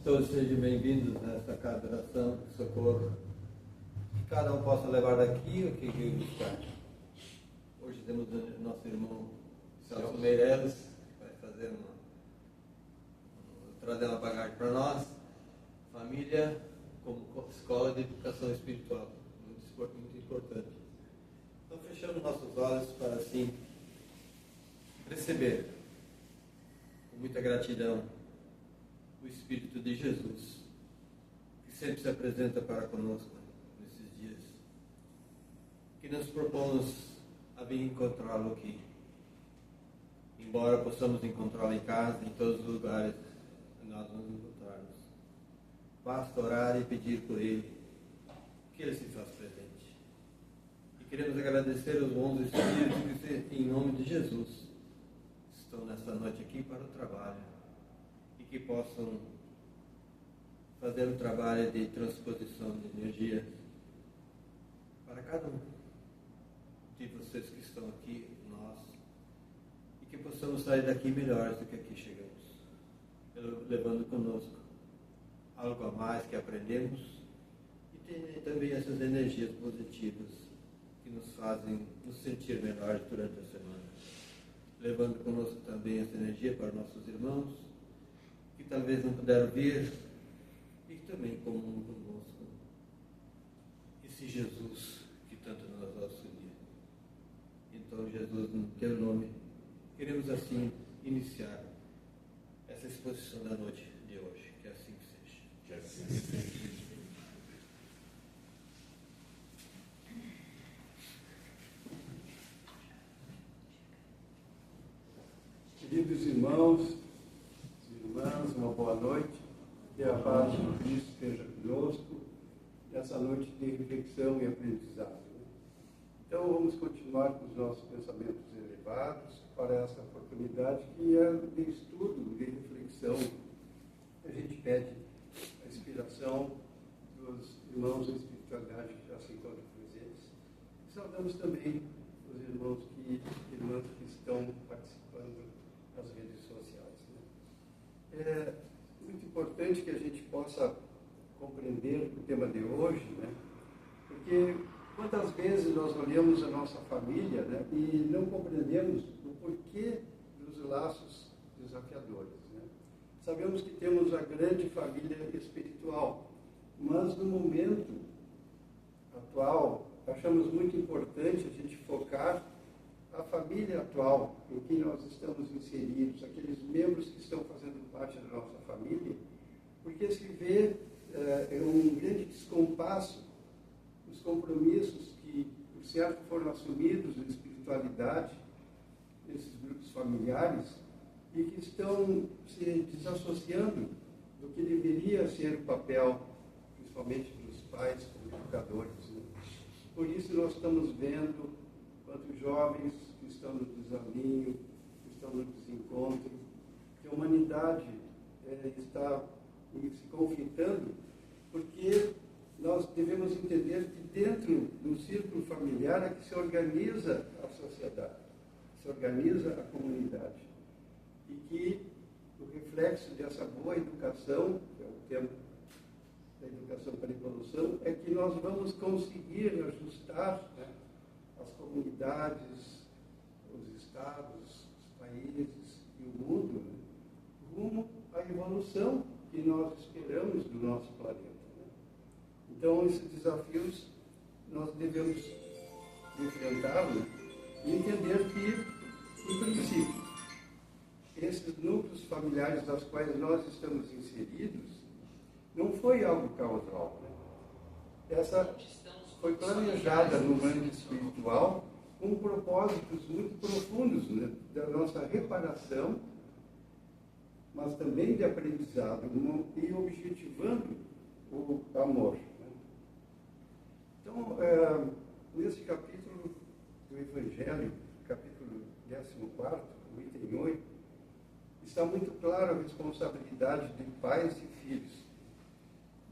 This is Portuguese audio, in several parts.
todos sejam bem-vindos nessa casa de oração, de socorro. Que cada um possa levar daqui o que veio buscar. Hoje temos o nosso irmão Celso Meireles, que vai fazer trazer uma bagagem para nós. Família como escola de educação espiritual, muito importante. Então, fechando nossos olhos para assim receber com muita gratidão o Espírito de Jesus, que sempre se apresenta para conosco nesses dias, que nos propomos a vir encontrá-lo aqui, embora possamos encontrá-lo em casa, em todos os lugares que nós vamos encontrarmos. Basta orar e pedir por Ele, que Ele se faz presente. E queremos agradecer os bons Espíritos que, em nome de Jesus, estão nesta noite aqui para o trabalho, que possam fazer um trabalho de transposição de energia para cada um de vocês que estão aqui, nós, e que possamos sair daqui melhores do que aqui chegamos, levando conosco algo a mais que aprendemos e também essas energias positivas que nos fazem nos sentir melhores durante a semana, levando conosco também essa energia para nossos irmãos que talvez não puderam vir, e também comum conosco esse Jesus que tanto nos auxilia. Então, Jesus, no teu nome, queremos assim iniciar essa exposição da noite de hoje. Que assim seja. Que assim seja. Queridos irmãos, irmãs, uma boa noite, que a paz de Cristo esteja conosco nessa noite de reflexão e aprendizado. Então vamos continuar com os nossos pensamentos elevados para essa oportunidade que é de estudo, de reflexão. A gente pede a inspiração dos irmãos da espiritualidade que já se encontram presentes. E saudamos também os irmãos e irmãs que estão participando nas redes sociais. É muito importante que a gente possa compreender o tema de hoje, né? Porque quantas vezes nós olhamos a nossa família, né, e não compreendemos o porquê dos laços desafiadores. Né? Sabemos que temos a grande família espiritual, mas no momento atual achamos muito importante a gente focar a família atual em que nós estamos inseridos, aqueles membros que estão fazendo parte da nossa família, porque se vê um grande descompasso nos compromissos que, por certo, foram assumidos na espiritualidade, nesses grupos familiares, e que estão se desassociando do que deveria ser o papel, principalmente dos pais como educadores. Né? Por isso nós estamos vendo quantos jovens que estão no desalinho, que estão no desencontro, que a humanidade está se conflitando, porque nós devemos entender que dentro do círculo familiar é que se organiza a sociedade, se organiza a comunidade. E que o reflexo dessa boa educação, que é o tema da educação para a evolução, é que nós vamos conseguir ajustar, né, as comunidades, os estados, os países e o mundo, né, rumo à evolução que nós esperamos do nosso planeta. Né? Então, esses desafios nós devemos enfrentá-los e entender que, em princípio, esses núcleos familiares das quais nós estamos inseridos não foi algo causal. Né? Essa foi planejada no mundo espiritual com propósitos muito profundos, né, da nossa reparação, mas também de aprendizado e objetivando o amor. Né? Então, nesse capítulo do Evangelho, capítulo 14, o item 8, está muito clara a responsabilidade de pais e filhos.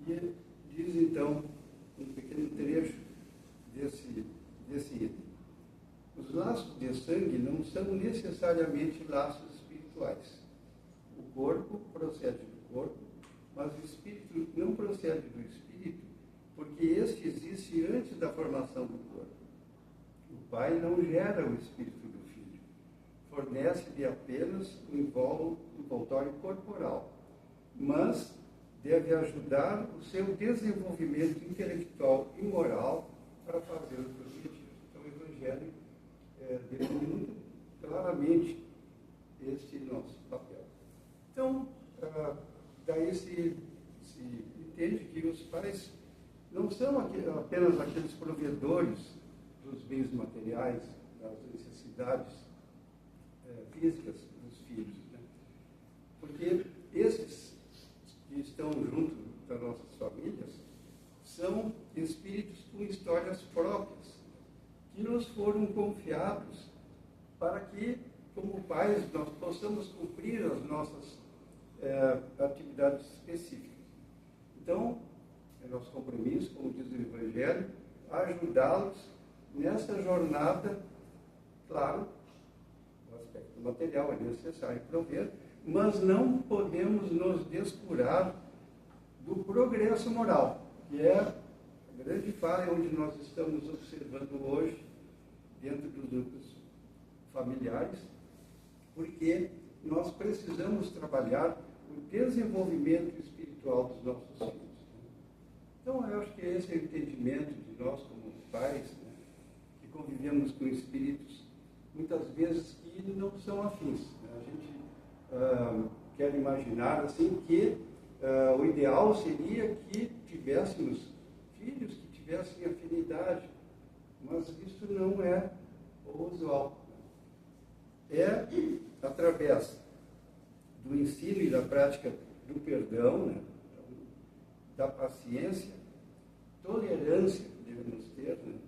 E diz então, um pequeno trecho desse item. Os laços de sangue não são necessariamente laços espirituais. O corpo procede do corpo, mas o disse antes da formação do corpo. O pai não gera o espírito do filho, fornece-lhe apenas um envoltório corporal, mas deve ajudar o seu desenvolvimento intelectual e moral para fazer os objetivos. Então, o Evangelho define muito claramente este nosso papel. Então, daí se entende que os pais não são apenas aqueles provedores dos bens materiais, das necessidades físicas dos filhos, né? Porque esses que estão junto das nossas famílias são espíritos com histórias próprias, que nos foram confiados para que, como pais, nós possamos cumprir as nossas atividades específicas. Então, é nosso compromisso, como diz o Evangelho, ajudá-los nessa jornada. Claro, o aspecto material é necessário prover, mas não podemos nos descurar do progresso moral, que é a grande falha onde nós estamos observando hoje dentro dos grupos familiares, porque nós precisamos trabalhar o desenvolvimento espiritual dos nossos filhos. Então, eu acho que esse é o entendimento de nós como pais, né, que convivemos com espíritos, muitas vezes que não são afins. Né? A gente quer imaginar assim que o ideal seria que tivéssemos filhos que tivessem afinidade, mas isso não é o usual. É através do ensino e da prática do perdão, né, da paciência, tolerância que devemos ter, né,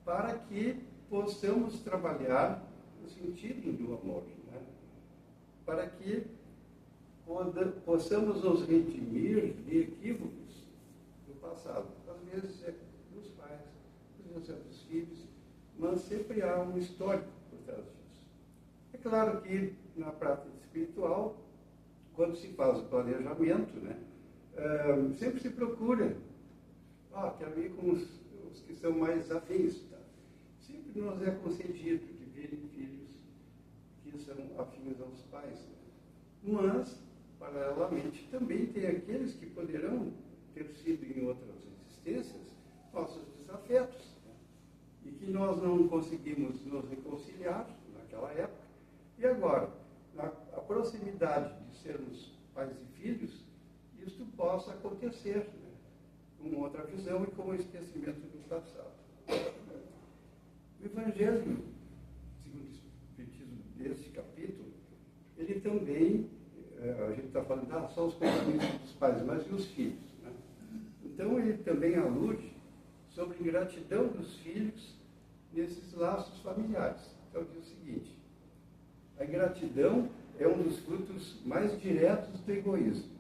para que possamos trabalhar no sentido do amor, né, para que possamos nos redimir de equívocos do passado. Às vezes é dos pais, às vezes é dos filhos, mas sempre há um histórico por trás disso. É claro que na prática espiritual, quando se faz o planejamento, né, sempre se procura, quero ir com os que são mais afins. Tá? Sempre nos é concedido de verem filhos que são afins aos pais. Né? Mas, paralelamente, também tem aqueles que poderão ter sido em outras existências nossos desafetos, né? E que nós não conseguimos nos reconciliar naquela época. E agora, a proximidade de sermos pais e filhos, isto possa acontecer, né? Com outra visão e com o esquecimento do passado. O Evangelho, segundo o Espiritismo deste capítulo, ele também, a gente está falando só os compromissos dos pais, mas e os filhos? Né? Então ele também alude sobre a ingratidão dos filhos nesses laços familiares. Então diz o seguinte: a ingratidão é um dos frutos mais diretos do egoísmo.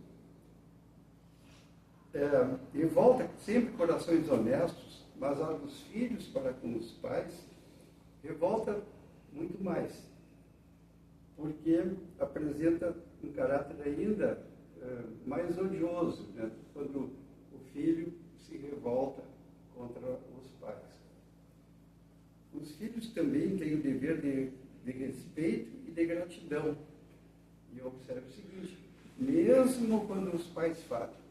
Revolta sempre corações honestos, mas a dos filhos para com os pais revolta muito mais, porque apresenta um caráter ainda mais odioso, né, quando o filho se revolta contra os pais. Os filhos também têm o dever de respeito e de gratidão. E observe o seguinte: mesmo quando os pais falham,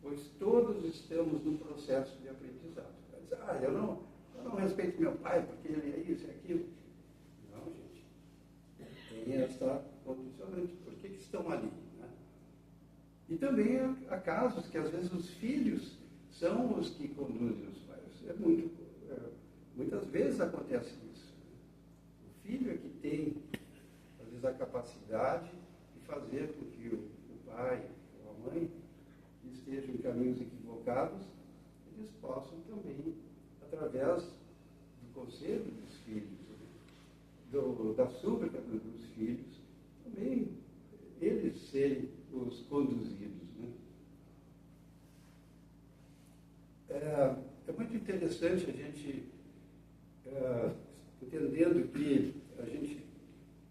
pois todos estamos no processo de aprendizado. Eu não respeito meu pai porque ele é isso e aquilo. Não, gente. Tem essa condicionante. Por que estão ali? Né? E também há casos que às vezes os filhos são os que conduzem os pais. Muitas vezes acontece isso. O filho é que tem, às vezes, a capacidade de fazer com que o pai ou a mãe que estejam em caminhos equivocados, eles possam também, através do conselho dos filhos, da súplica dos filhos, também eles serem os conduzidos. Né? É muito interessante a gente, entendendo que a gente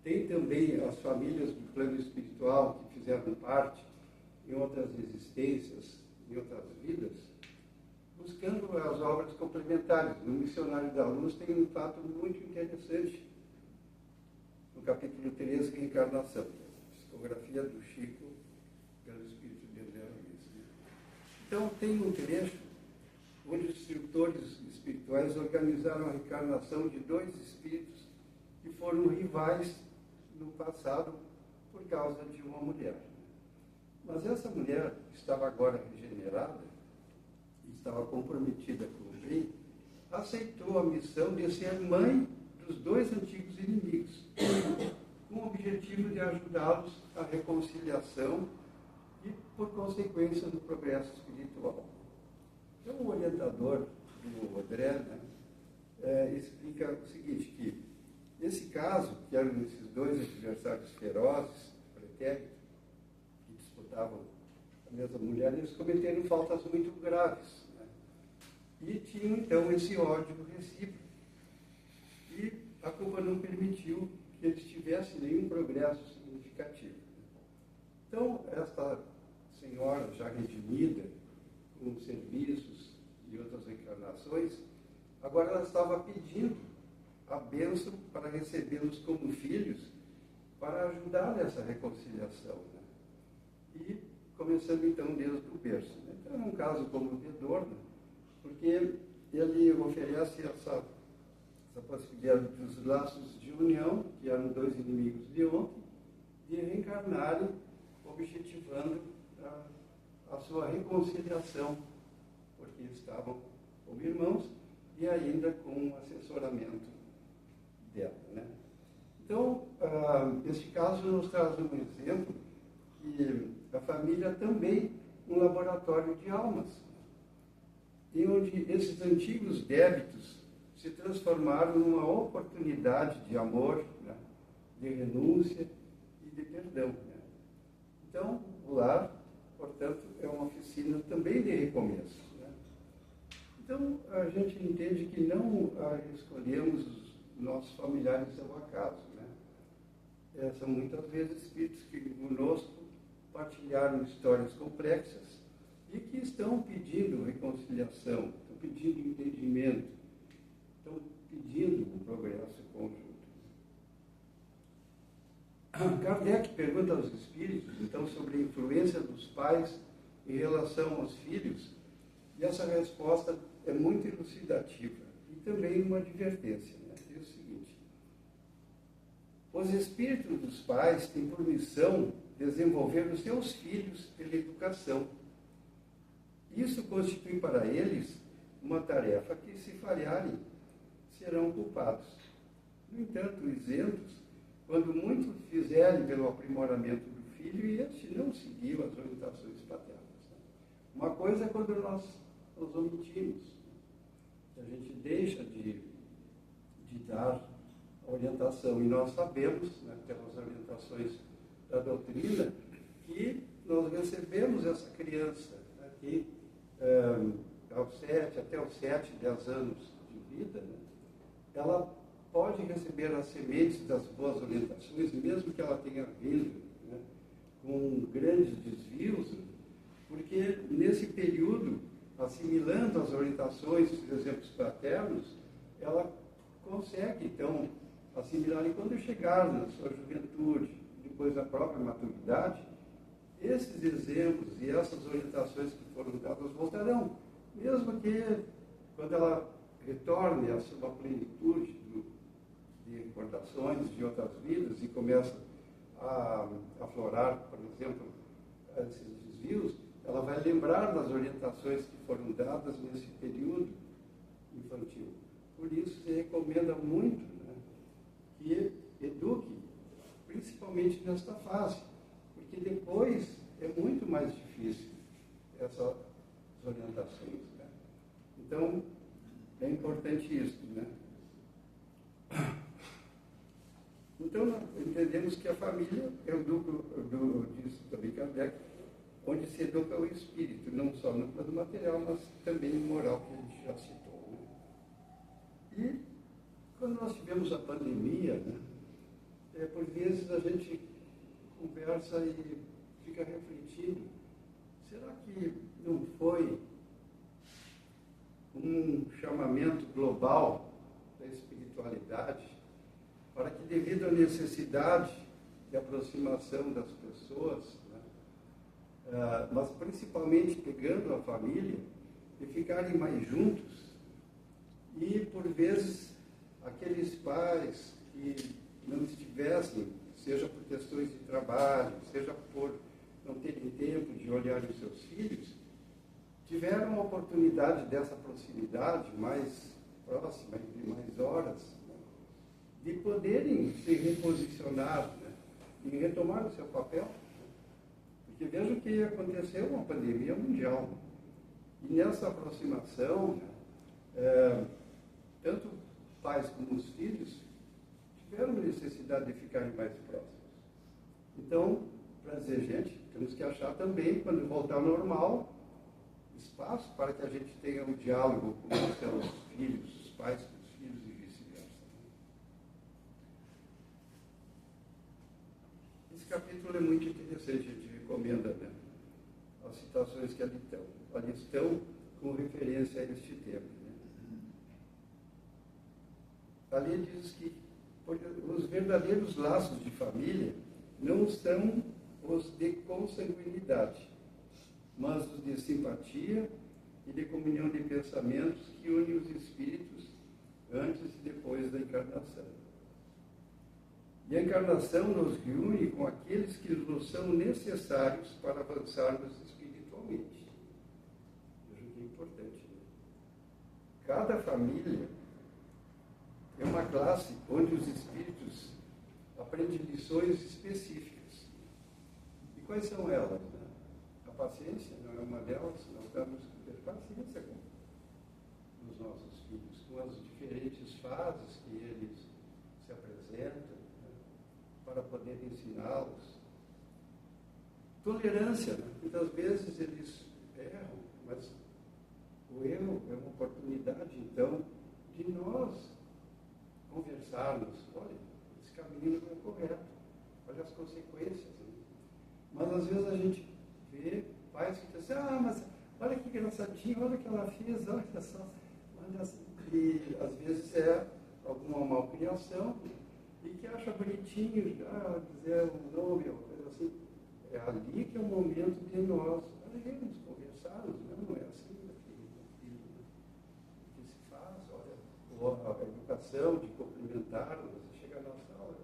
tem também as famílias do plano espiritual que fizeram parte em outras existências, em outras vidas, buscando as obras complementares. No Missionário da Luz tem um fato muito interessante, no capítulo 13, Reencarnação, psicografia do Chico, pelo Espírito de André Luiz. Então, tem um trecho onde os instrutores espirituais organizaram a reencarnação de dois espíritos que foram rivais no passado por causa de uma mulher. Mas essa mulher estava agora regenerada, estava comprometida com o bem, aceitou a missão de ser mãe dos dois antigos inimigos, com o objetivo de ajudá-los à reconciliação e, por consequência, no progresso espiritual. Então, o orientador do André explica o seguinte, que esse caso, que eram esses dois adversários ferozes, pretéritos, que disputavam a mesma mulher, eles cometeram faltas muito graves, né? E tinham, então, esse ódio recíproco. E a culpa não permitiu que eles tivessem nenhum progresso significativo. Então, esta senhora, já redimida, com serviços e outras encarnações, agora ela estava pedindo a bênção para recebê-los como filhos, para ajudar nessa reconciliação, né? E começando então desde o berço, né? Então é um caso comovedor, né? Porque ele oferece essa possibilidade dos laços de união, que eram dois inimigos de ontem, de reencarnarem, objetivando a sua reconciliação, porque estavam como irmãos e ainda com um assessoramento dela, né? Então, este caso nos traz um exemplo que a família também é um laboratório de almas, em onde esses antigos débitos se transformaram numa oportunidade de amor, né? De renúncia e de perdão, né? Então, o lar, portanto, é uma oficina também de recomeço, né? Então, a gente entende que não escolhemos os nossos familiares ao acaso, né? São muitas vezes espíritos que conosco partilharam histórias complexas e que estão pedindo reconciliação, estão pedindo entendimento, estão pedindo o progresso conjunto. Kardec pergunta aos espíritos, então, sobre a influência dos pais em relação aos filhos, e essa resposta é muito elucidativa e também uma advertência, né? Diz o seguinte: os espíritos dos pais têm por missão desenvolver os seus filhos pela educação. Isso constitui para eles uma tarefa que, se falharem, serão culpados. No entanto, isentos, quando muito fizerem pelo aprimoramento do filho e este não seguiu as orientações paternas. Uma coisa é quando nós omitimos, a gente deixa de dar a orientação, e nós sabemos, né, pelas orientações da doutrina, que nós recebemos essa criança, né, que até os 7, 10 anos de vida, né, ela pode receber as sementes das boas orientações, mesmo que ela tenha vindo, né, com grandes desvios, porque nesse período, assimilando as orientações, os exemplos paternos, ela consegue, então, assimilar. E quando chegar na sua juventude, depois da própria maturidade, esses exemplos e essas orientações que foram dadas voltarão, mesmo que, quando ela retorne à sua plenitude de recordações de outras vidas e começa a aflorar, por exemplo, esses desvios, ela vai lembrar das orientações que foram dadas nesse período infantil. Por isso, se recomenda muito, né, que eduque, principalmente nesta fase, porque depois é muito mais difícil essas orientações, né? Então, é importante isso, né? Então, nós entendemos que a família é o núcleo disso também, Kardec, onde se educa o espírito, não só no plano material, mas também no moral, que a gente já citou, né? E, quando nós tivemos a pandemia, né, por vezes a gente conversa e fica refletindo, será que não foi necessidade de aproximação das pessoas, né? Mas principalmente pegando a família e ficarem mais juntos. E, por vezes, aqueles pais que não estivessem, seja por questões de trabalho, seja por não terem tempo de olhar os seus filhos, tiveram a oportunidade dessa proximidade mais próxima, de mais horas, né, de poderem se reposicionar, né, e retomar o seu papel. Né, porque veja que aconteceu uma pandemia mundial. E nessa aproximação, né, tanto pais como os filhos tiveram necessidade de ficarem mais próximos. Então, para dizer, gente, temos que achar também, quando voltar ao normal, espaço para que a gente tenha um diálogo com os seus filhos, os pais com os filhos e vice-versa. Esse capítulo é muito interessante, a gente recomenda, né, as citações que ali estão com referência a este tema. Né. Ali diz que os verdadeiros laços de família não são os de consanguinidade, mas os de simpatia e de comunhão de pensamentos que unem os espíritos antes e depois da encarnação. E a encarnação nos reúne com aqueles que nos são necessários para avançarmos espiritualmente. Veja que é importante. Né? Cada família é uma classe onde os espíritos aprendem lições específicas. E quais são elas? Né? A paciência não é uma delas. Nós temos que ter paciência com os nossos filhos, com as diferentes fases que eles se apresentam, né, para poder ensiná-los. Tolerância, né? Muitas vezes eles erram, mas o erro é uma oportunidade, então, de nós conversarmos. Olha, esse caminho não é correto, olha as consequências. Né? Mas às vezes a gente vê pais que dizem assim, mas olha que engraçadinho, olha o que ela fez, olha só. E às vezes é alguma malcriação e que acha bonitinho dizer um nome, uma coisa assim. É ali que é o momento de nós conversarmos, não é assim que se faz, olha, a educação de cumprimentar, você chega na sala,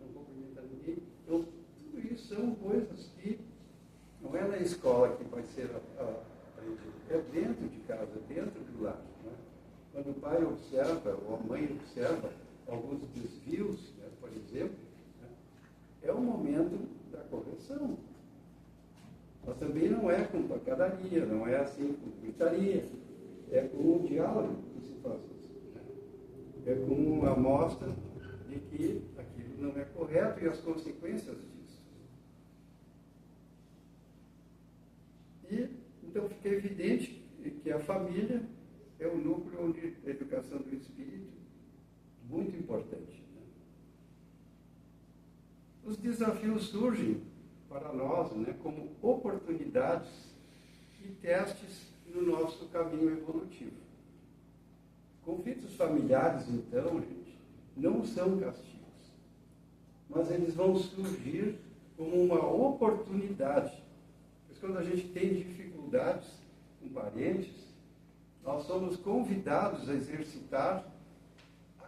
não cumprimenta ninguém. Então, tudo isso são coisas que não é na escola que vai ser aprendido, é dentro de casa, dentro do lar. Né? Quando o pai observa, ou a mãe observa alguns desvios, né, por exemplo, né, é o momento da correção. Mas também não é com pancadaria, não é assim com gritaria, é com o diálogo que se faz isso. Né? É com uma amostra de que aquilo não é correto e as consequências disso. E então fica evidente que a família é o núcleo onde a educação do espírito é muito importante. Né? Os desafios surgem para nós, né, como oportunidades e testes no nosso caminho evolutivo. Conflitos familiares, então, gente, não são castigos, mas eles vão surgir como uma oportunidade. Pois quando a gente tem dificuldades com parentes, nós somos convidados a exercitar a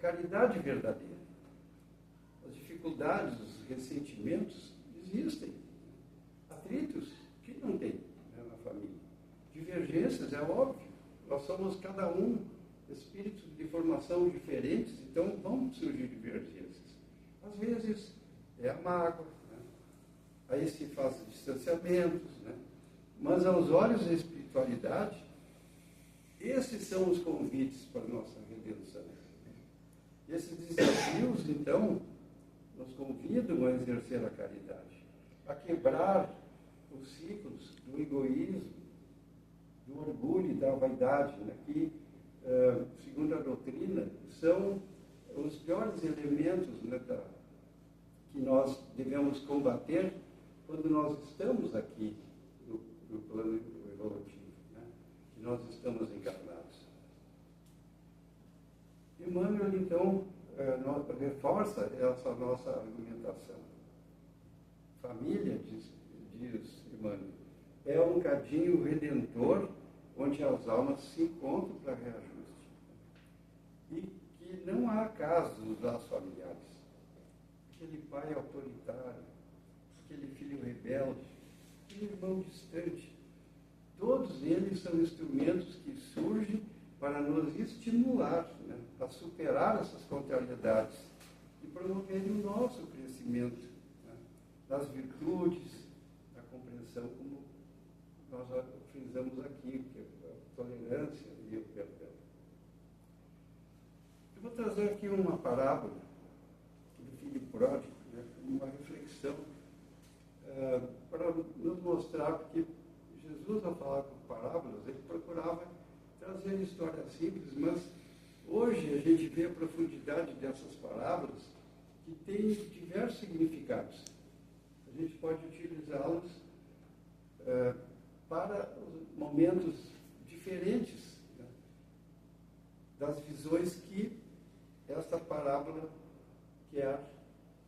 caridade verdadeira. As dificuldades, os ressentimentos existem. Atritos, que não tem, né, na família. Divergências, é óbvio. Nós somos cada um espíritos de formação diferentes, então vão surgir divergências. Às vezes é a mágoa, né? Aí se faz distanciamentos, né? Mas aos olhos da espiritualidade, esses são os convites para a nossa redenção. Esses desafios, então, nos convidam a exercer a caridade, a quebrar os ciclos do egoísmo, do orgulho e da vaidade, né, que, segundo a doutrina, são os piores elementos, né, que nós devemos combater quando nós estamos aqui no plano evolutivo, né, que nós estamos encarnados. Emmanuel, então, reforça essa nossa argumentação. Família, diz Emmanuel, é um cadinho redentor onde as almas se encontram para reajuste. E que não há casos nos laços familiares. Aquele pai autoritário, aquele filho rebelde, aquele irmão distante, todos eles são instrumentos que surgem para nos estimular, né, a superar essas contrariedades e promoverem o nosso crescimento, né, das virtudes, da compreensão, como nós frisamos aqui, que é a tolerância e o perdão. Eu vou trazer aqui uma parábola do filho pródigo, né, uma reflexão, para nos mostrar, porque Jesus, ao falar com parábolas, ele procurava trazer histórias simples, mas hoje a gente vê a profundidade dessas parábolas que têm diversos significados. A gente pode utilizá-los para momentos diferentes, né, das visões que esta parábola quer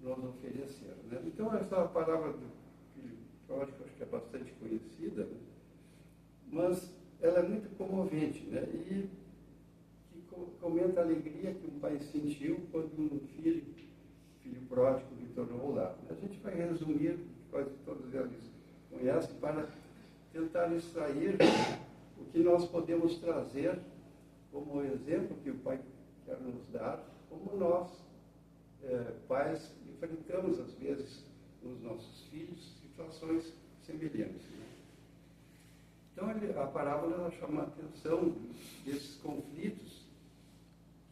nos oferecer, né? Então, essa parábola do filho pródigo, acho que é bastante conhecida, né? Mas ela é muito comovente, né? E que comenta a alegria que um pai sentiu quando um filho pródigo retornou ao lar. A gente vai resumir, quase todos eles conhecem, para tentar extrair o que nós podemos trazer como exemplo que o pai quer nos dar, como nós, pais, enfrentamos às vezes nos nossos filhos situações semelhantes. Né? Então, a parábola ela chama a atenção desses conflitos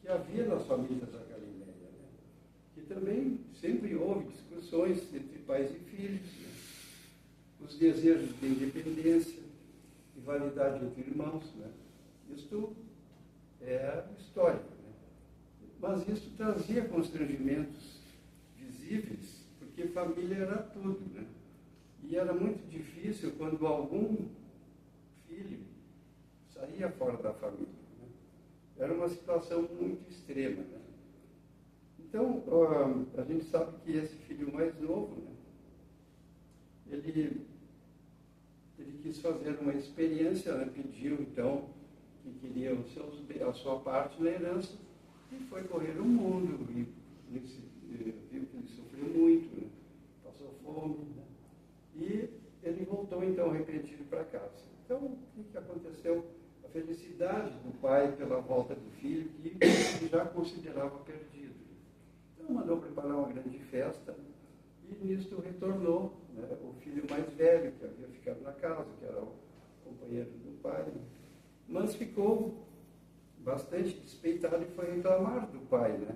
que havia nas famílias da Galileia, né? Que também sempre houve discussões entre pais e filhos, né? Os desejos de independência, rivalidade entre irmãos, né? Isto é histórico, né? Mas isso trazia constrangimentos visíveis, porque família era tudo, né? E era muito difícil quando algum filho saía fora da família, né? Era uma situação muito extrema, né? Então, a gente sabe que esse filho mais novo, né, ele quis fazer uma experiência, né, pediu então que queria a sua parte na herança e foi correr o mundo e viu que ele sofreu muito, né, passou fome, né, e ele voltou então arrependido para casa. Então, o que aconteceu? A felicidade do pai pela volta do filho, que ele já considerava perdido. Então, mandou preparar uma grande festa e nisto retornou, né, o filho mais velho, que havia ficado na casa, que era o companheiro do pai, mas ficou bastante despeitado e foi reclamar do pai, né?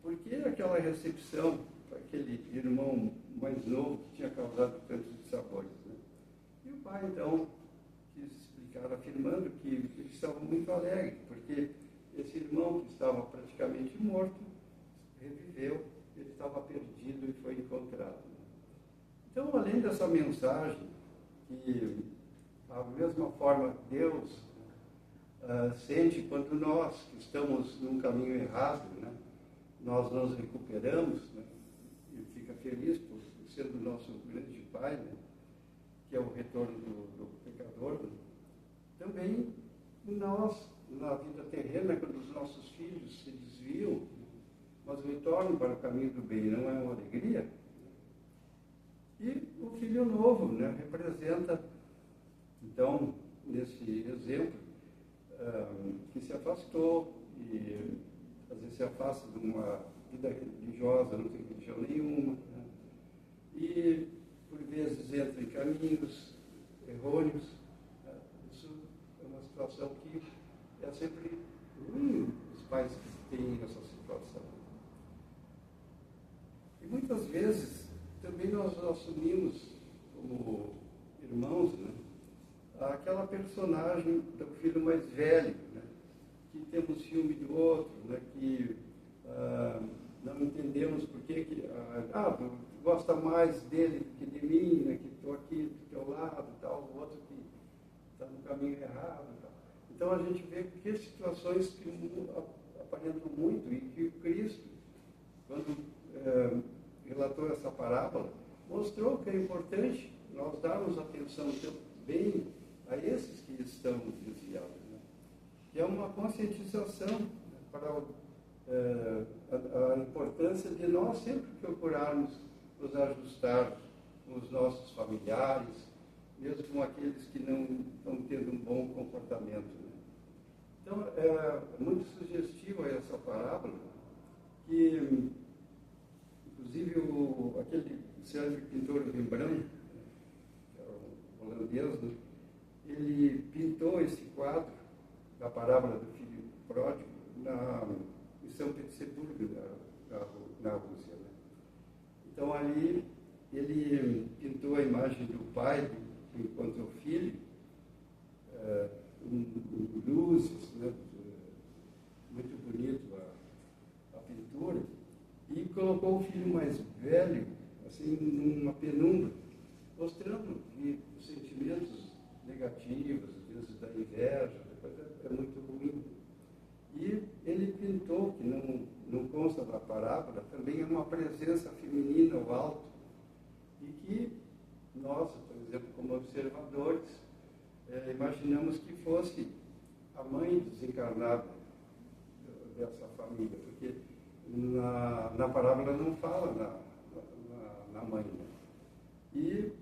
Porque aquela recepção para aquele irmão mais novo que tinha causado tantos dissabores, né? E o pai, então, quis explicar, afirmando que ele estava muito alegre, porque esse irmão que estava praticamente morto, reviveu, ele estava perdido e foi encontrado. Então, além dessa mensagem, que da mesma forma Deus sente quando nós, que estamos num caminho errado, né, nós nos recuperamos, né, e fica feliz por ser o nosso grande Pai, né, que é o retorno do pecador, né. Também nós, na vida terrena, quando os nossos filhos se desviam, mas retornam para o caminho do bem, não é uma alegria? E o filho novo, né, representa, então, nesse exemplo, que se afastou e às vezes se afasta de uma vida religiosa, não tem religião nenhuma, né? E por vezes entra em caminhos errôneos, né? Isso é uma situação que é sempre ruim, os pais que têm essa situação. E muitas vezes também nós assumimos como irmãos, né, aquela personagem do filho mais velho, né, que temos ciúme do outro, né, que não entendemos por que gosta mais dele do que de mim, né, que estou aqui do teu lado, tal, o outro que está no caminho errado. Tal. Então a gente vê que situações que aparentemente alentam muito e que o Cristo, quando relatou essa parábola, mostrou que é importante nós darmos atenção também a esses que estão desviados, né? Que é uma conscientização, né, para a importância de nós sempre procurarmos nos ajustar com os nossos familiares, mesmo com aqueles que não estão tendo um bom comportamento, né? Então, é muito sugestiva essa parábola, que, inclusive, aquele célebre pintor Rembrandt, que era um holandês, né, ele pintou esse quadro da parábola do filho pródigo em São Petersburgo, na Rússia, né? Então, ali, ele pintou a imagem do pai enquanto o filho, luzes, né? Muito bonito a pintura, e colocou o filho mais velho, assim, numa penumbra, mostrando que os sentimentos negativos, às vezes da inveja, é muito ruim. E ele pintou, que não consta da parábola, também uma presença feminina ao alto, e que nós, por exemplo, como observadores, imaginamos que fosse a mãe desencarnada dessa família, porque na parábola não fala na mãe, né? E,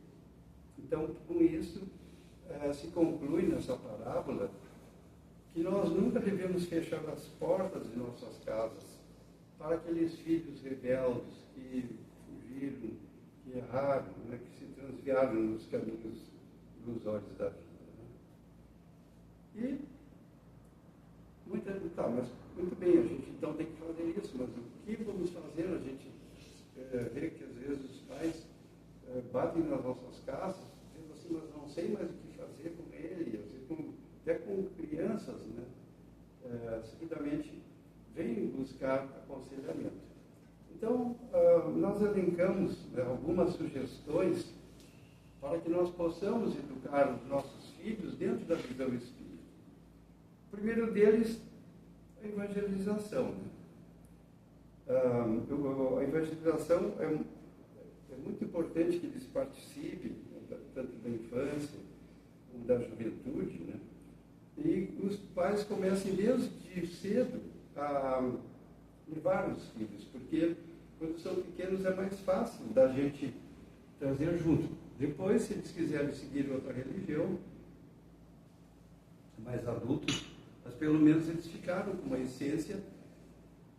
então, com isso, se conclui nessa parábola que nós nunca devemos fechar as portas de nossas casas para aqueles filhos rebeldes que fugiram, que erraram, né, que se transviaram nos caminhos ilusórios da vida, né? Mas muito bem, a gente então tem que fazer isso, mas o que vamos fazer? A gente vê que às vezes os pais batem nas nossas casas, dizendo assim, mas não sei mais o que fazer com ele, às vezes até com crianças, né? Seguidamente vêm buscar aconselhamento. Então, nós elencamos, né, algumas sugestões para que nós possamos educar os nossos filhos dentro da visão espírita. O primeiro deles, a evangelização, né? A evangelização é muito importante que eles participem, né, tanto da infância como da juventude, né? E os pais comecem desde cedo a levar os filhos, porque quando são pequenos é mais fácil da gente trazer junto. Depois, se eles quiserem seguir outra religião, mais adultos, mas pelo menos eles ficaram com uma essência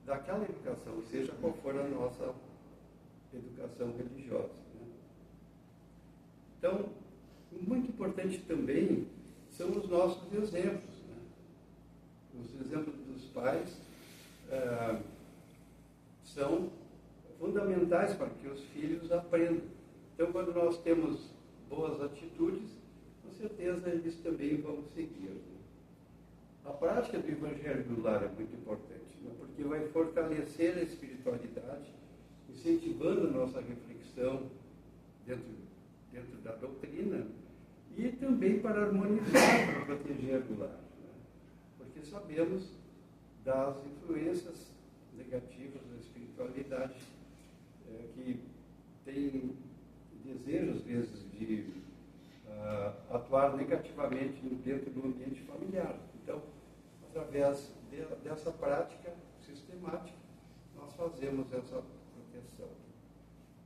daquela educação, seja qual for a nossa educação religiosa, né? Então, muito importante também são os nossos exemplos, né? Os exemplos dos pais são fundamentais para que os filhos aprendam. Então, quando nós temos boas atitudes, com certeza eles também vão seguir, né? A prática do Evangelho do Lar é muito importante, né? Porque vai fortalecer a espiritualidade, incentivando a nossa reflexão dentro da doutrina, e também para harmonizar, para proteger o lar, né? Porque sabemos das influências negativas da espiritualidade, que tem desejo, às vezes, de atuar negativamente dentro do ambiente familiar. Então, através dessa prática sistemática, nós fazemos essa proteção.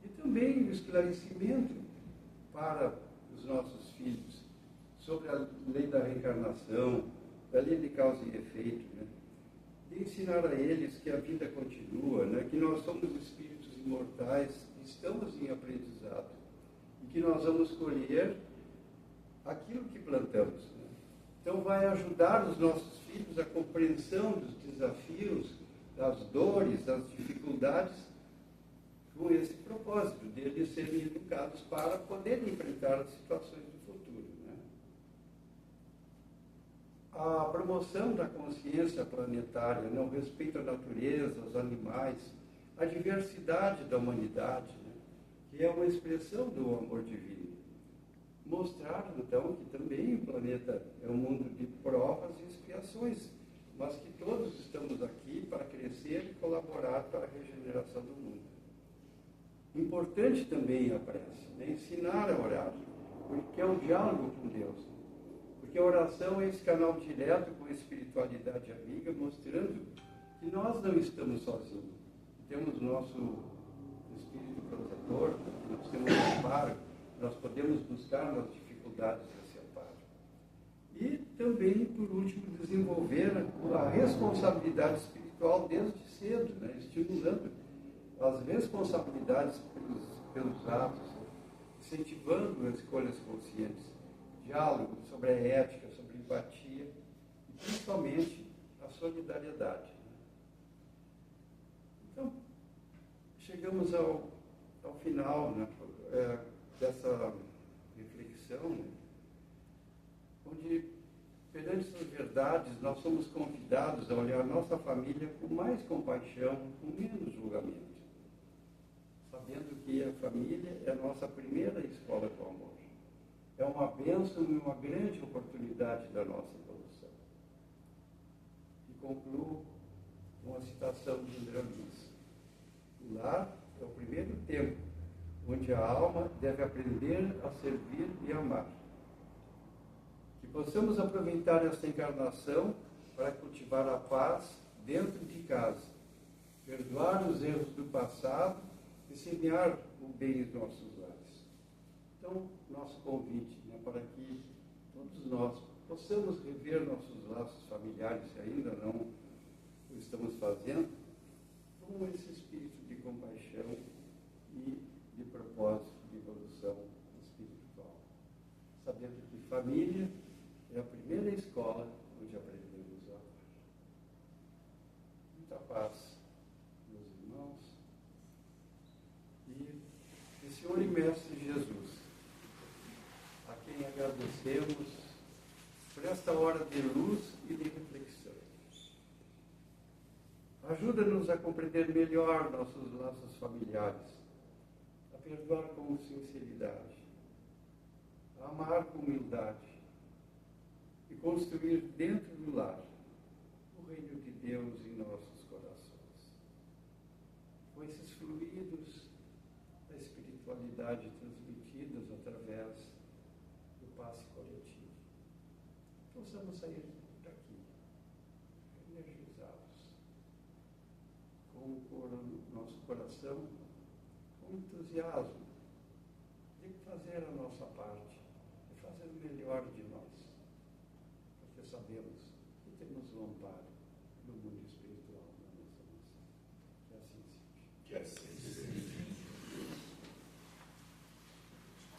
E também o esclarecimento para os nossos filhos sobre a lei da reencarnação, da lei de causa e efeito, né? De ensinar a eles que a vida continua, né? Que nós somos espíritos imortais, estamos em aprendizado e que nós vamos colher aquilo que plantamos, né? Então vai ajudar os nossos filhos a compreensão dos desafios, das dores, das dificuldades, com esse propósito de eles serem educados para poderem enfrentar as situações do futuro, né? A promoção da consciência planetária, né? O respeito à natureza, aos animais, a diversidade da humanidade, né? Que é uma expressão do amor divino. Mostrar, então, que também o planeta é um mundo de provas e expiações, mas que todos estamos aqui para criar Importante também a prece, né? Ensinar a orar, porque é um diálogo com Deus. Porque a oração é esse canal direto com a espiritualidade amiga, mostrando que nós não estamos sozinhos. Temos nosso espírito protetor, nós temos amparo, nós podemos buscar nas dificuldades esse amparo. E também, por último, desenvolver a responsabilidade espiritual desde cedo, né? Estimulando as responsabilidades pelos atos, incentivando as escolhas conscientes, diálogo sobre a ética, sobre a empatia e principalmente a solidariedade. Então, chegamos ao final, né, dessa reflexão, né, onde, perante essas verdades, nós somos convidados a olhar nossa família com mais compaixão, com menos julgamento, sabendo que a família é a nossa primeira escola do amor. É uma bênção e uma grande oportunidade da nossa evolução. E concluo com a citação de André Luiz. O lar é o primeiro tempo onde a alma deve aprender a servir e amar. Que possamos aproveitar esta encarnação para cultivar a paz dentro de casa, perdoar os erros do passado e semear o bem em nossos lares. Então, nosso convite, né, para que todos nós possamos rever nossos laços familiares, se ainda não o estamos fazendo, com esse espírito de compaixão e de propósito de evolução espiritual. Sabendo que família é a primeira escola onde aprendemos a amar. Muita paz, meus irmãos. E Senhor e Mestre Jesus, a quem agradecemos por esta hora de luz e de reflexão. Ajuda-nos a compreender melhor nossos laços familiares, a perdoar com sinceridade, a amar com humildade e construir dentro do lar o reino de Deus em nossos corações. Com esses fluidos da espiritualidade transmitidos através do passe coletivo, possamos sair daqui energizados, com o nosso coração, com entusiasmo de fazer a nossa parte, de fazer o melhor de nós, porque sabemos que temos o amparo do mundo espiritual na nossa missão. Que assim seja. Que assim